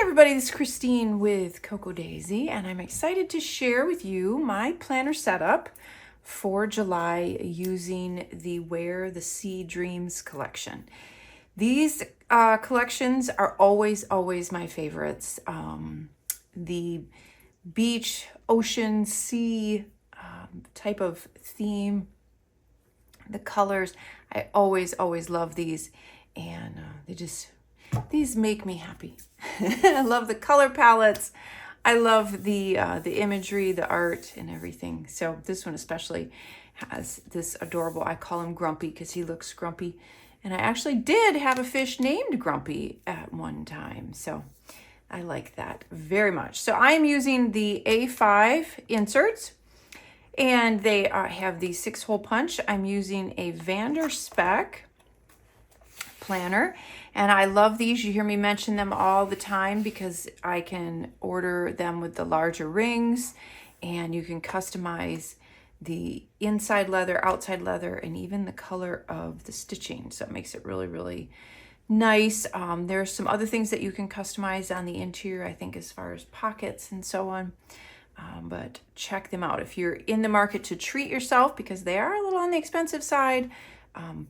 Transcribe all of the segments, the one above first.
Everybody, this is Christine with Cocoa Daisy, and I'm excited to share with you my planner setup for July using the Wear the Sea Dreams collection. These collections are always my favorites. The beach, ocean, sea type of theme, the colors, I always love these, and these make me happy. I love the color palettes. I love the imagery, the art, and everything. So this one especially has this adorable, I call him Grumpy because he looks grumpy. And I actually did have a fish named Grumpy at one time. So I like that very much. So I am using the A5 inserts, and they have the 6-hole punch. I'm using a Spek planner, and I love these. You hear me mention them all the time because I can order them with the larger rings, and you can customize the inside leather, outside leather, and even the color of the stitching. So it makes it really nice. There's some other things that you can customize on the interior, I think, as far as pockets and so on. But check them out if you're in the market to treat yourself, because they are a little on the expensive side.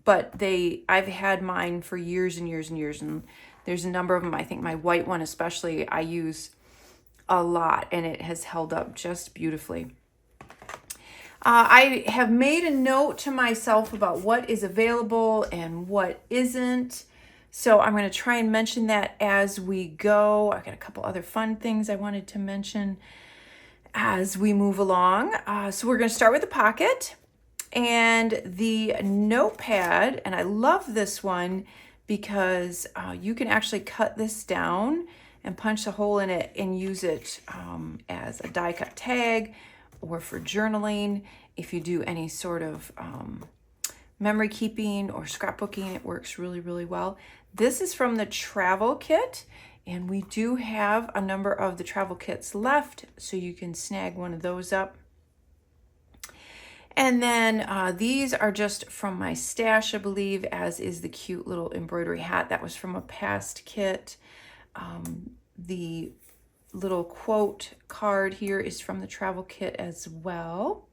But I've had mine for years and years, and there's a number of them. I think my white one especially I use a lot, and it has held up just beautifully. I have made a note to myself about what is available and what isn't. So I'm going to try and mention that as we go. I've got a couple other fun things I wanted to mention as we move along. So we're going to start with the pocket and the Notepad. And I love this one because you can actually cut this down and punch a hole in it and use it as a die cut tag or for journaling. If you do any sort of memory keeping or scrapbooking, it works really well. This is from the travel kit, and we do have a number of the travel kits left, so you can snag one of those up. And then these are just from my stash, I believe, as is the cute little embroidery hat. That was from a past kit. The little quote card here is from the travel kit as well.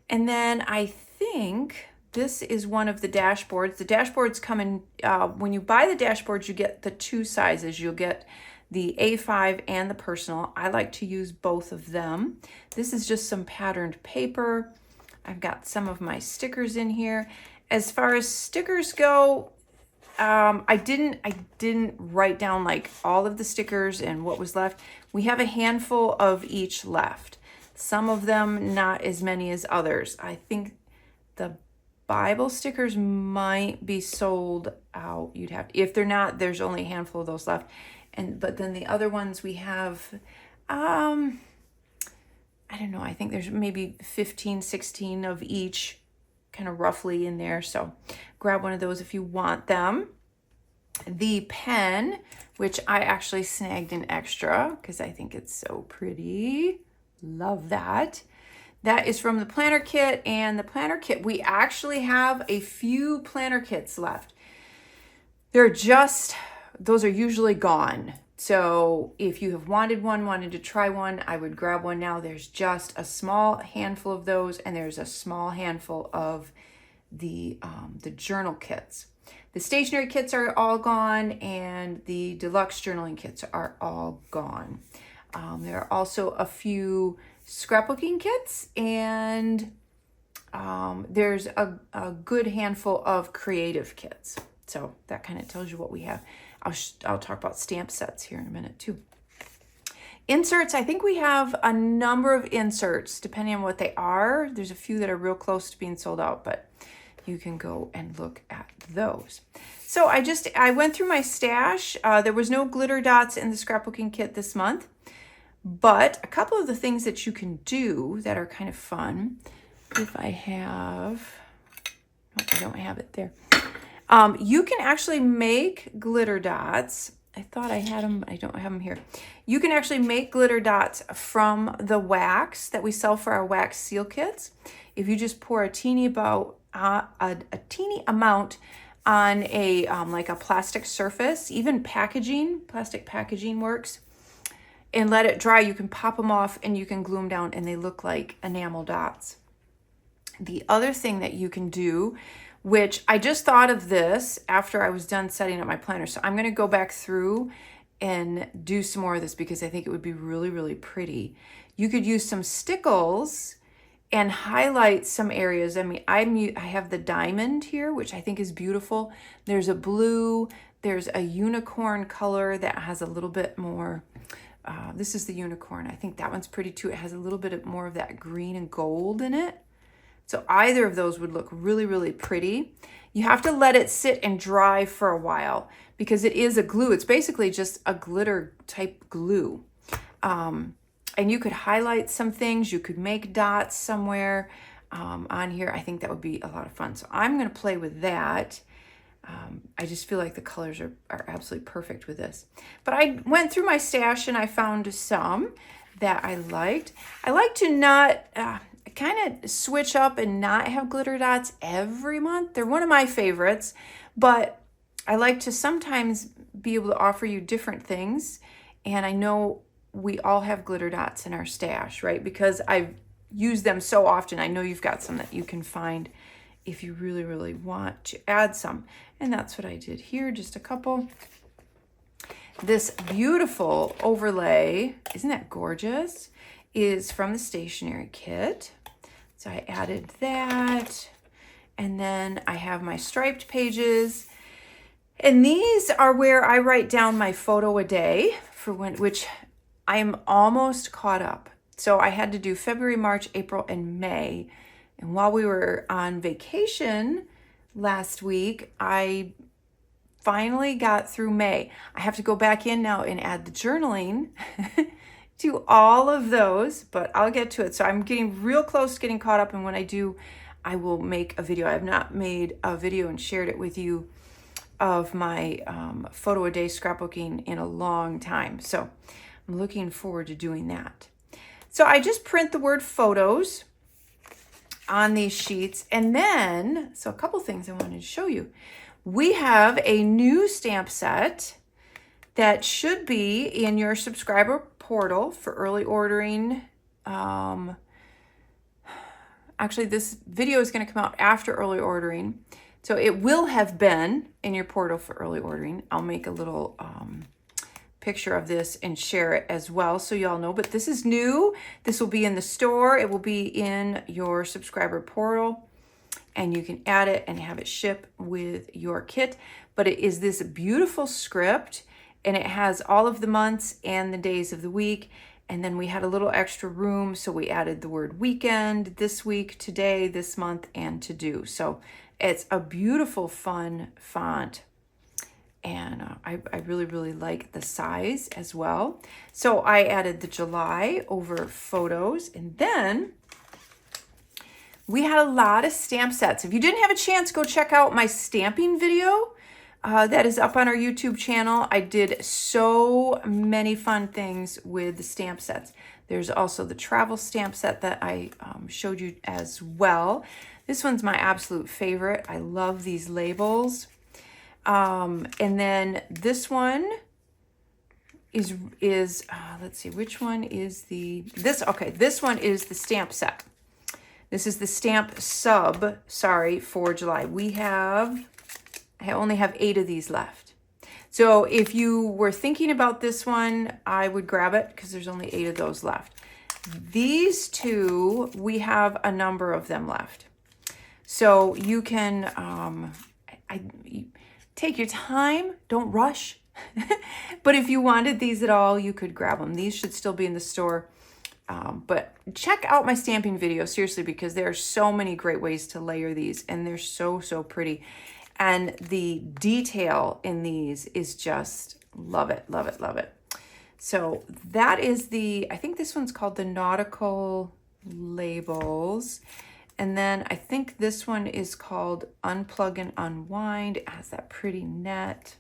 And then I think this is one of the dashboards. The dashboards come in, when you buy the dashboards, you get the two sizes. You'll get the A5 and the personal. I like to use both of them. This is just some patterned paper. I've got some of my stickers in here. As far as stickers go, I didn't write down like all of the stickers and what was left. We have a handful of each left. Some of them not as many as others. I think the Bible stickers might be sold out. You'd have, if they're not, there's only a handful of those left. But then the other ones we have, I don't know, I think there's maybe 15, 16 of each kind of roughly in there. So grab one of those if you want them. The pen, which I actually snagged an extra because I think it's so pretty. Love that. That is from the planner kit, and the planner kit, we actually have a few planner kits left. Those are usually gone. So if you have wanted to try one, I would grab one now. There's just a small handful of those, and there's a small handful of the journal kits. The stationery kits are all gone, and the deluxe journaling kits are all gone. There are also a few scrapbooking kits, and there's a good handful of creative kits. So that kind of tells you what we have. I'll talk about stamp sets here in a minute too. Inserts, I think we have a number of inserts depending on what they are. There's a few that are real close to being sold out, but you can go and look at those. So I went through my stash. There was no glitter dots in the scrapbooking kit this month, but a couple of the things that you can do that are kind of fun. If I have, oh, I don't have it there. You can actually make glitter dots. I thought I had them. I don't have them here. You can actually make glitter dots from the wax that we sell for our wax seal kits. If you just pour a teeny amount on a like a plastic surface, even packaging, plastic packaging works, and let it dry. You can pop them off and you can glue them down and they look like enamel dots. The other thing that you can do, which I just thought of this after I was done setting up my planner, so I'm going to go back through and do some more of this because I think it would be really, really pretty. You could use some Stickles and highlight some areas. I mean, I have the diamond here, which I think is beautiful. There's a blue, there's a unicorn color that has a little bit more, this is the unicorn. I think that one's pretty too. It has a little bit more of that green and gold in it. So either of those would look really, really pretty. You have to let it sit and dry for a while because it is a glue. It's basically just a glitter type glue. And you could highlight some things. You could make dots somewhere on here. I think that would be a lot of fun. So I'm going to play with that. I just feel like the colors are absolutely perfect with this. But I went through my stash and I found some that I liked. I like to not kind of switch up and not have glitter dots every month. They're one of my favorites, but I like to sometimes be able to offer you different things. And I know we all have glitter dots in our stash, right? Because I've used them so often. I know you've got some that you can find if you really, really want to add some. And that's what I did here, just a couple. This beautiful overlay, isn't that gorgeous, is from the stationery kit. So I added that. And then I have my striped pages. And these are where I write down my photo a day for which I am almost caught up. So I had to do February, March, April, and May. And while we were on vacation last week, I finally got through May. I have to go back in now and add the journaling to all of those, but I'll get to it. So I'm getting real close to getting caught up. And when I do, I will make a video. I have not made a video and shared it with you of my photo a day scrapbooking in a long time. So I'm looking forward to doing that. So I just print the word photos on these sheets. And then, so a couple things I wanted to show you. We have a new stamp set that should be in your subscriber portal for early ordering. Actually, this video is going to come out after early ordering. So it will have been in your portal for early ordering. I'll make a little picture of this and share it as well so y'all know. But this is new. This will be in the store. It will be in your subscriber portal. And you can add it and have it ship with your kit. But it is this beautiful script. And it has all of the months and the days of the week. And then we had a little extra room. So we added the word weekend, this week, today, this month, and to do. So it's a beautiful, fun font. And I really, really like the size as well. So I added the July over photos. And then we had a lot of stamp sets. If you didn't have a chance, go check out my stamping video. That is up on our YouTube channel. I did so many fun things with the stamp sets. There's also the travel stamp set that I showed you as well. This one's my absolute favorite. I love these labels. And then this one is let's see, which one is this one is the stamp set. This is the stamp sub, for July. I only have 8 of these left. So if you were thinking about this one, I would grab it because there's only 8 of those left. These two, we have a number of them left. So you can take your time, don't rush. But if you wanted these at all, you could grab them. These should still be in the store. But check out my stamping video, seriously, because there are so many great ways to layer these, and they're so, so pretty. And the detail in these is just, love it, love it, love it. So that is I think this one's called the Nautical Labels. And then I think this one is called Unplug and Unwind. It has that pretty net.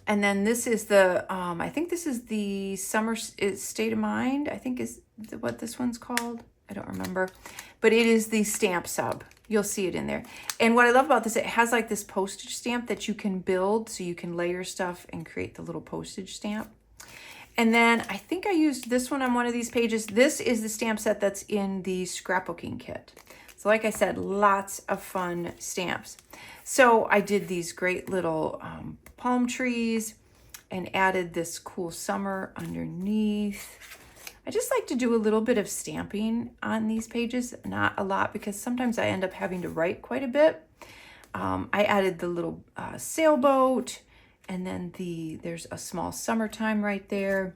And then this is I think this is the Summer State of Mind, I think is what this one's called. I don't remember. But it is the stamp sub. You'll see it in there. And what I love about this, it has like this postage stamp that you can build, so you can layer stuff and create the little postage stamp. And then I think I used this one on one of these pages. This is the stamp set that's in the scrapbooking kit. So like I said, lots of fun stamps. So I did these great little palm trees and added this cool summer underneath. I just like to do a little bit of stamping on these pages, not a lot, because sometimes I end up having to write quite a bit. I added the little sailboat, and then there's a small summertime right there,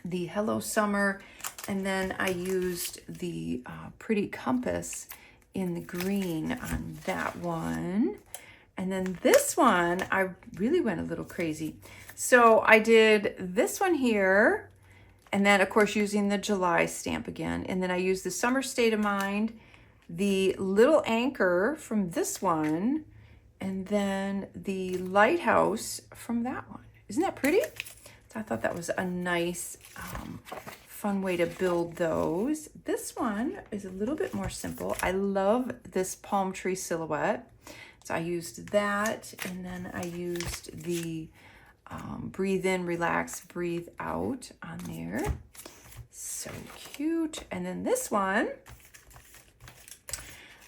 the hello summer, and then I used the pretty compass in the green on that one. And then this one, I really went a little crazy. So I did this one here, and then of course using the July stamp again. And then I used the summer state of mind, the little anchor from this one, and then the lighthouse from that one. Isn't that pretty? So I thought that was a nice, fun way to build those. This one is a little bit more simple. I love this palm tree silhouette. So I used that, and then I used the breathe in, relax, breathe out on there. So cute. And then this one,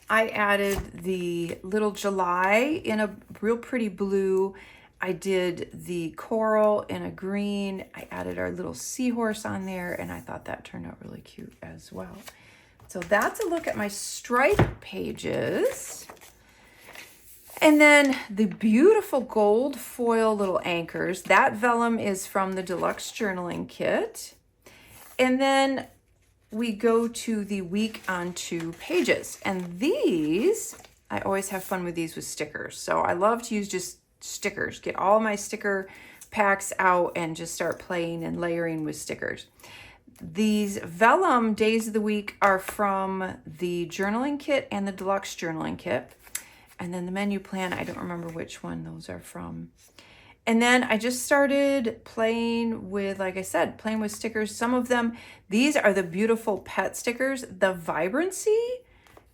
I added the little July in a real pretty blue. I did the coral in a green. I added our little seahorse on there, and I thought that turned out really cute as well. So that's a look at my stripe pages. And then the beautiful gold foil little anchors. That vellum is from the deluxe journaling kit. And then we go to the week on 2 pages. And these, I always have fun with these with stickers. So I love to use just stickers, get all my sticker packs out and just start playing and layering with stickers. These vellum days of the week are from the journaling kit and the deluxe journaling kit. And then the menu plan, I don't remember which one those are from. And then I just started playing with, like I said, playing with stickers. Some of them, these are the beautiful pet stickers. The vibrancy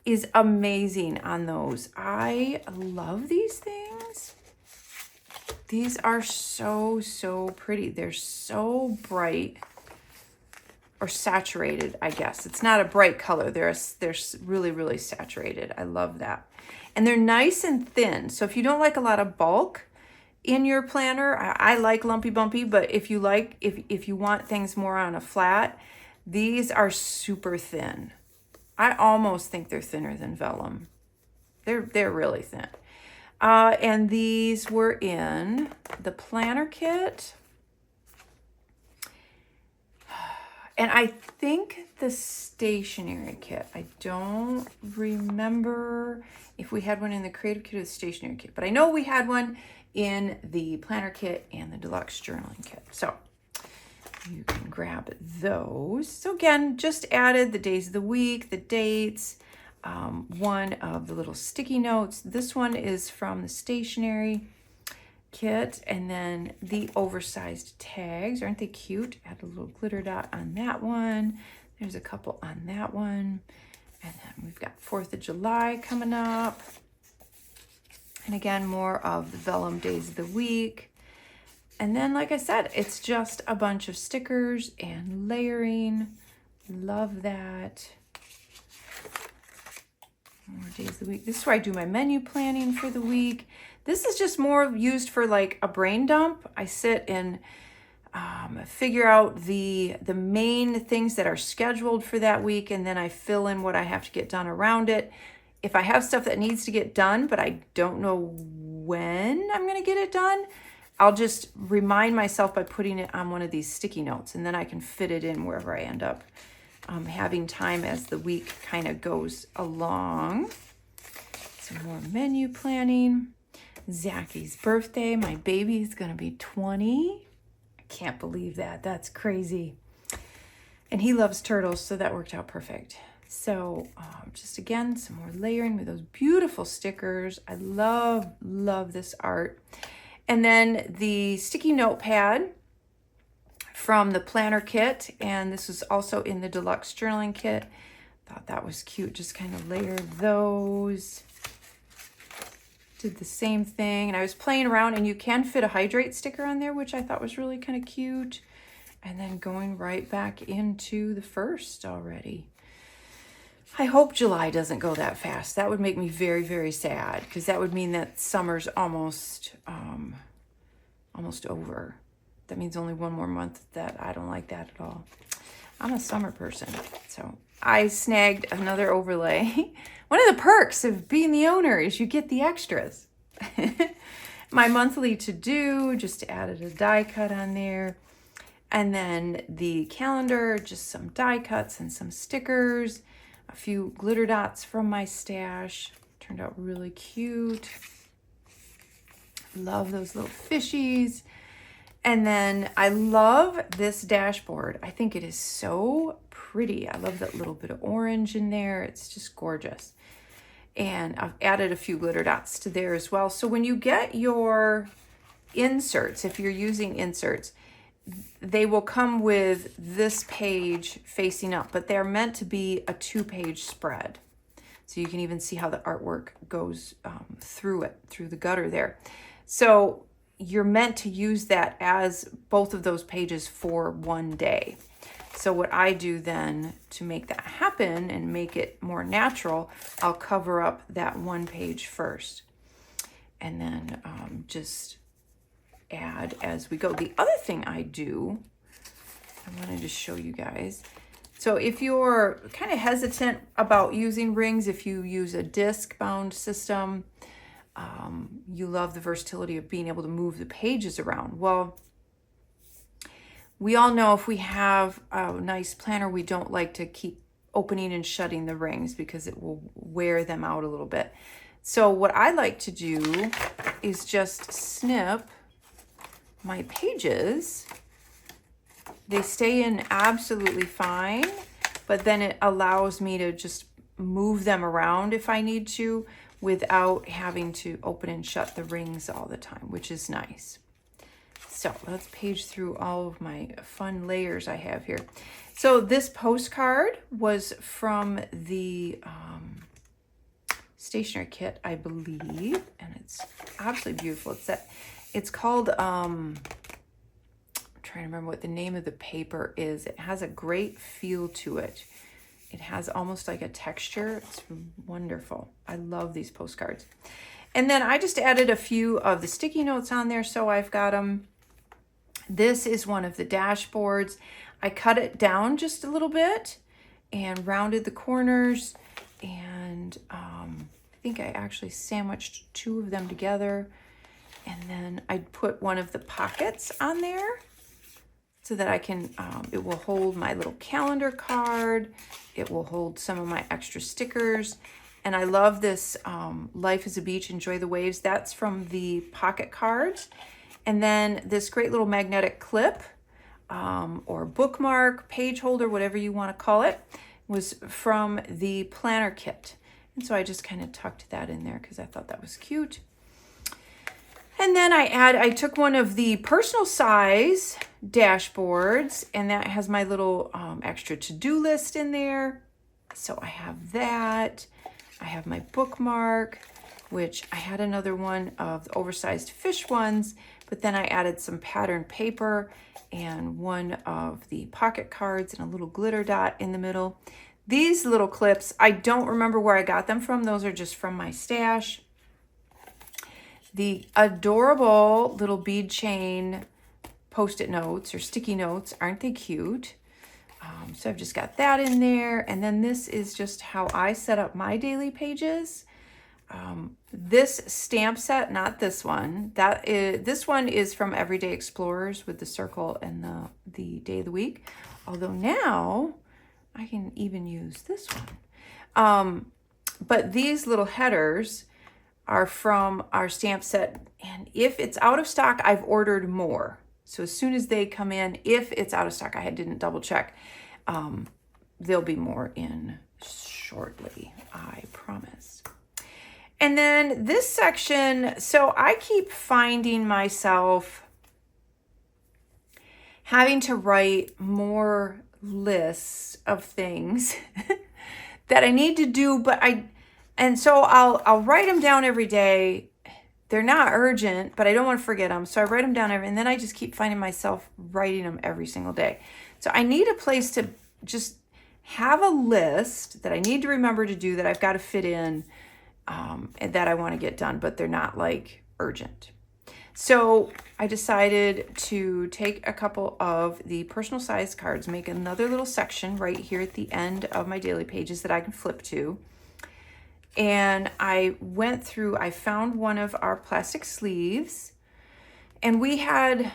is amazing on those. I love these things. These are so, so pretty. They're so bright, or saturated, I guess. It's not a bright color. They're really, really saturated. I love that. And they're nice and thin. So if you don't like a lot of bulk in your planner, I like lumpy bumpy, but if you like, if you want things more on a flat, these are super thin. I almost think they're thinner than vellum. They're really thin. And these were in the planner kit. And I think the stationery kit, I don't remember if we had one in the creative kit or the stationery kit, but I know we had one in the planner kit and the deluxe journaling kit. So you can grab those. So again, just added the days of the week, the dates, one of the little sticky notes. This one is from the stationery kit, and then the oversized tags. Aren't they cute? Add a little glitter dot on that one. There's a couple on that one. And then we've got 4th of July coming up. And again, more of the vellum days of the week. And then, like I said, it's just a bunch of stickers and layering. Love that. More days of the week. This is where I do my menu planning for the week. This is just more used for like a brain dump. I sit and figure out the main things that are scheduled for that week, and then I fill in what I have to get done around it. If I have stuff that needs to get done, but I don't know when I'm going to get it done, I'll just remind myself by putting it on one of these sticky notes, and then I can fit it in wherever I end up having time as the week kind of goes along. Some more menu planning. Zaki's birthday. My baby is going to be 20. I can't believe that. That's crazy. And he loves turtles, so that worked out perfect. So just again, some more layering with those beautiful stickers. I love this art. And then the sticky notepad from the planner kit, and this was also in the deluxe journaling kit. thought that was cute. Just kind of layered those. Did the same thing. And I was playing around, and you can fit a hydrate sticker on there, which I thought was really kind of cute. And then going right back into the first already. I hope July doesn't go that fast. That would make me very, very sad, because that would mean that summer's almost over. That means only one more month. That I don't like that at all. I'm a summer person. So I snagged another overlay. One of the perks of being the owner is you get the extras. My monthly to-do, just added a die cut on there. And then the calendar, just some die cuts and some stickers. A few glitter dots from my stash. Turned out really cute. Love those little fishies. And then I love this dashboard. I think it is so pretty. I love that little bit of orange in there. It's just gorgeous. And I've added a few glitter dots to there as well. So when you get your inserts, if you're using inserts, they will come with this page facing up, but they're meant to be a 2-page spread. So you can even see how the artwork goes through the gutter there. So you're meant to use that as both of those pages for one day. So what I do then to make that happen and make it more natural, I'll cover up that one page first. And then just add as we go. The other thing I do, I wanted to show you guys. So if you're kind of hesitant about using rings, if you use a disc bound system, you love the versatility of being able to move the pages around. Well, we all know if we have a nice planner, we don't like to keep opening and shutting the rings because it will wear them out a little bit. So what I like to do is just snip my pages. They stay in absolutely fine, but then it allows me to just move them around if I need to without having to open and shut the rings all the time, which is nice. So let's page through all of my fun layers I have here. So this postcard was from the stationery kit, I believe, and it's absolutely beautiful. It's called, I'm trying to remember what the name of the paper is. It has a great feel to it. It has almost like a texture. It's wonderful. I love these postcards. And then I just added a few of the sticky notes on there, so I've got them. This is one of the dashboards. I cut it down just a little bit and rounded the corners, and I think I actually sandwiched 2 of them together. And then I put one of the pockets on there so that I can, it will hold my little calendar card. It will hold some of my extra stickers. And I love this Life is a Beach, Enjoy the Waves. That's from the pocket cards. And then this great little magnetic clip or bookmark, page holder, whatever you want to call it, was from the planner kit. And so I just kind of tucked that in there because I thought that was cute. And then I took one of the personal size dashboards, and that has my little extra to-do list in there. So I have that. I have my bookmark, which I had another one of the oversized fish ones, but then I added some patterned paper and one of the pocket cards and a little glitter dot in the middle. These little clips, I don't remember where I got them from. Those are just from my stash. The adorable little bead chain Post-it notes or sticky notes, aren't they cute? So I've just got that in there. And then this is just how I set up my daily pages. This stamp set, not this one. This one is from Everyday Explorers with the circle and the day of the week. Although now I can even use this one. But these little headers are from our stamp set. And if it's out of stock, I've ordered more. So as soon as they come in, if it's out of stock, I didn't double check. There'll be more in shortly, I promise. And then this section, so I keep finding myself having to write more lists of things that I need to do, and so I'll write them down every day. They're not urgent, but I don't want to forget them. So I write them down and then I just keep finding myself writing them every single day. So I need a place to just have a list that I need to remember to do, that I've got to fit in, and that I want to get done, but they're not like urgent. So I decided to take a couple of the personal size cards, make another little section right here at the end of my daily pages that I can flip to. And I went through, I found one of our plastic sleeves, and we haven't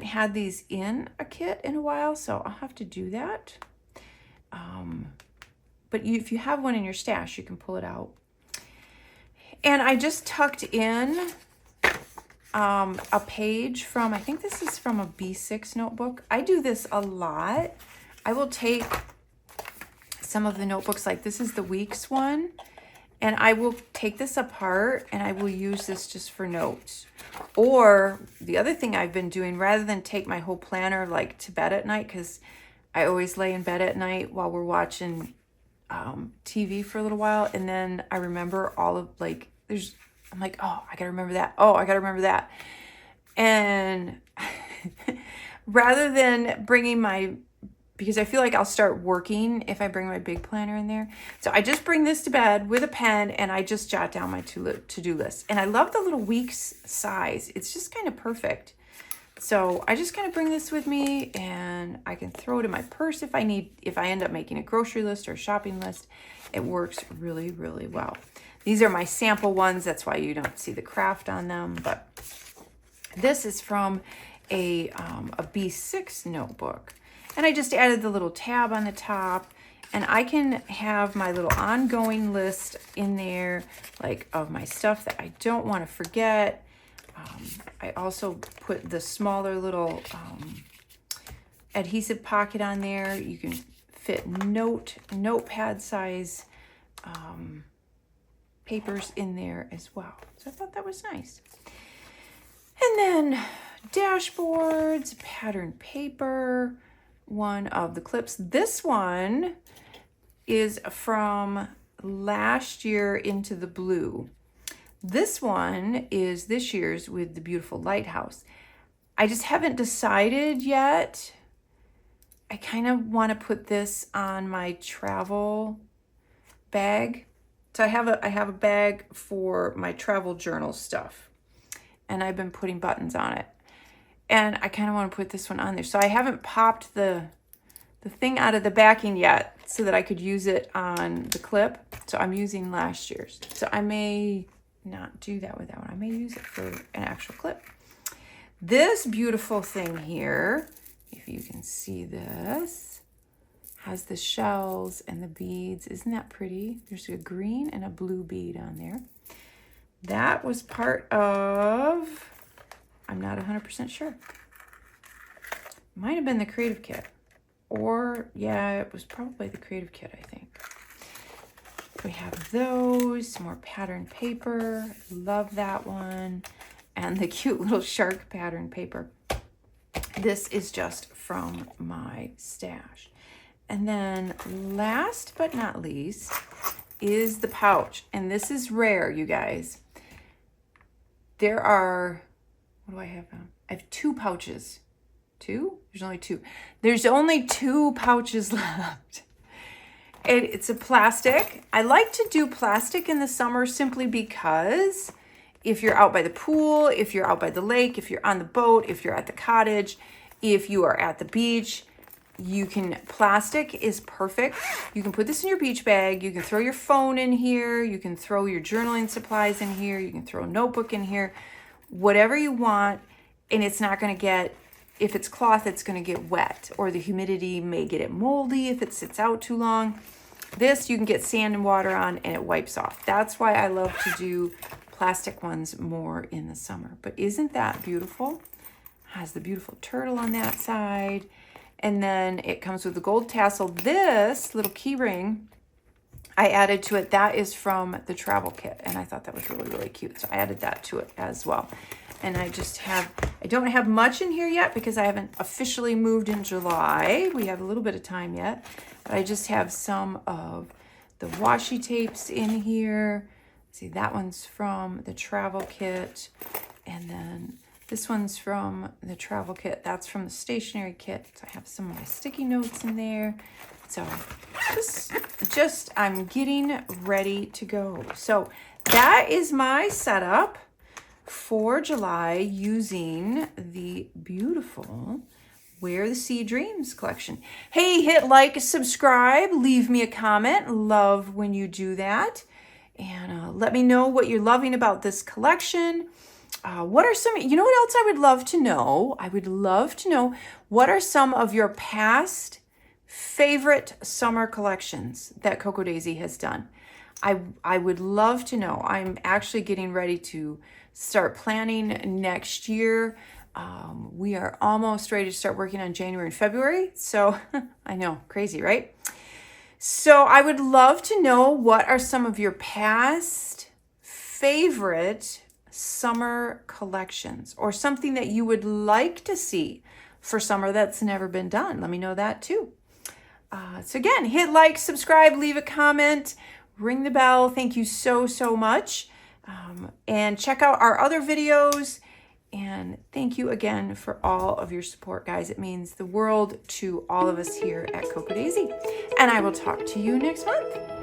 had these in a kit in a while, so I'll have to do that. But if you have one in your stash, you can pull it out. And I just tucked in a page from, I think this is from a B6 notebook. I do this a lot. I will take some of the notebooks, like this is the weeks one, and I will take this apart and I will use this just for notes. Or the other thing I've been doing, rather than take my whole planner like to bed at night, because I always lay in bed at night while we're watching TV for a little while, and then I remember all of like, I'm like, oh, I gotta remember that. Oh, I gotta remember that. And rather than bringing because I feel like I'll start working if I bring my big planner in there. So I just bring this to bed with a pen and I just jot down my to-do list. And I love the little weeks size. It's just kind of perfect. So I just kind of bring this with me, and I can throw it in my purse if I end up making a grocery list or a shopping list. It works really, really well. These are my sample ones. That's why you don't see the craft on them. But this is from a B6 notebook. And I just added the little tab on the top, and I can have my little ongoing list in there, like of my stuff that I don't want to forget. I also put the smaller little adhesive pocket on there. You can fit notepad size papers in there as well. So I thought that was nice. And then dashboards, pattern paper, one of the clips. This one is from last year Into the Blue. This one is this year's with the beautiful lighthouse. I just haven't decided yet. I kind of want to put this on my travel bag. So I have a bag for my travel journal stuff, and I've been putting buttons on it. And I kind of want to put this one on there. So I haven't popped the thing out of the backing yet so that I could use it on the clip. So I'm using last year's. So I may not do that with that one. I may use it for an actual clip. This beautiful thing here, if you can see this, has the shells and the beads. Isn't that pretty? There's a green and a blue bead on there. That was part of, I'm not 100% sure. Might have been the creative kit. Or, yeah, it was probably the creative kit, I think. We have those, some more pattern paper. Love that one. And the cute little shark pattern paper. This is just from my stash. And then last but not least is the pouch. And this is rare, you guys. There are, what do I have now? I have 2 pouches. 2? There's only 2. There's only 2 pouches left. It's a plastic. I like to do plastic in the summer simply because if you're out by the pool, if you're out by the lake, if you're on the boat, if you're at the cottage, if you are at the beach, plastic is perfect. You can put this in your beach bag. You can throw your phone in here. You can throw your journaling supplies in here. You can throw a notebook in here, whatever you want. And it's not going to get, if it's cloth, it's going to get wet, or the humidity may get it moldy if it sits out too long. This, you can get sand and water on and it wipes off. That's why I love to do plastic ones more in the summer. But isn't that beautiful? Has the beautiful turtle on that side. And then it comes with the gold tassel. This little key ring I added to it. That is from the travel kit. And I thought that was really, really cute. So I added that to it as well. And I don't have much in here yet because I haven't officially moved in July. We have a little bit of time yet, but I just have some of the washi tapes in here. See, that one's from the travel kit. And then this one's from the travel kit. That's from the stationery kit. So I have some of my sticky notes in there. So just I'm getting ready to go. So that is my setup for July using the beautiful Where the Sea Dreams collection. Hey, hit like, subscribe, leave me a comment. Love when you do that. And let me know what you're loving about this collection. What are some, you know what else I would love to know? I would love to know what are some of your past favorite summer collections that Cocoa Daisy has done. I would love to know. I'm actually getting ready to start planning next year. We are almost ready to start working on January and February. So I know, crazy, right? So I would love to know what are some of your past favorite summer collections or something that you would like to see for summer that's never been done. Let me know that too. So again, hit like, subscribe, leave a comment, ring the bell. Thank you so much. And check out our other videos. And thank you again for all of your support, guys. It means the world to all of us here at Cocoa Daisy. And I will talk to you next month.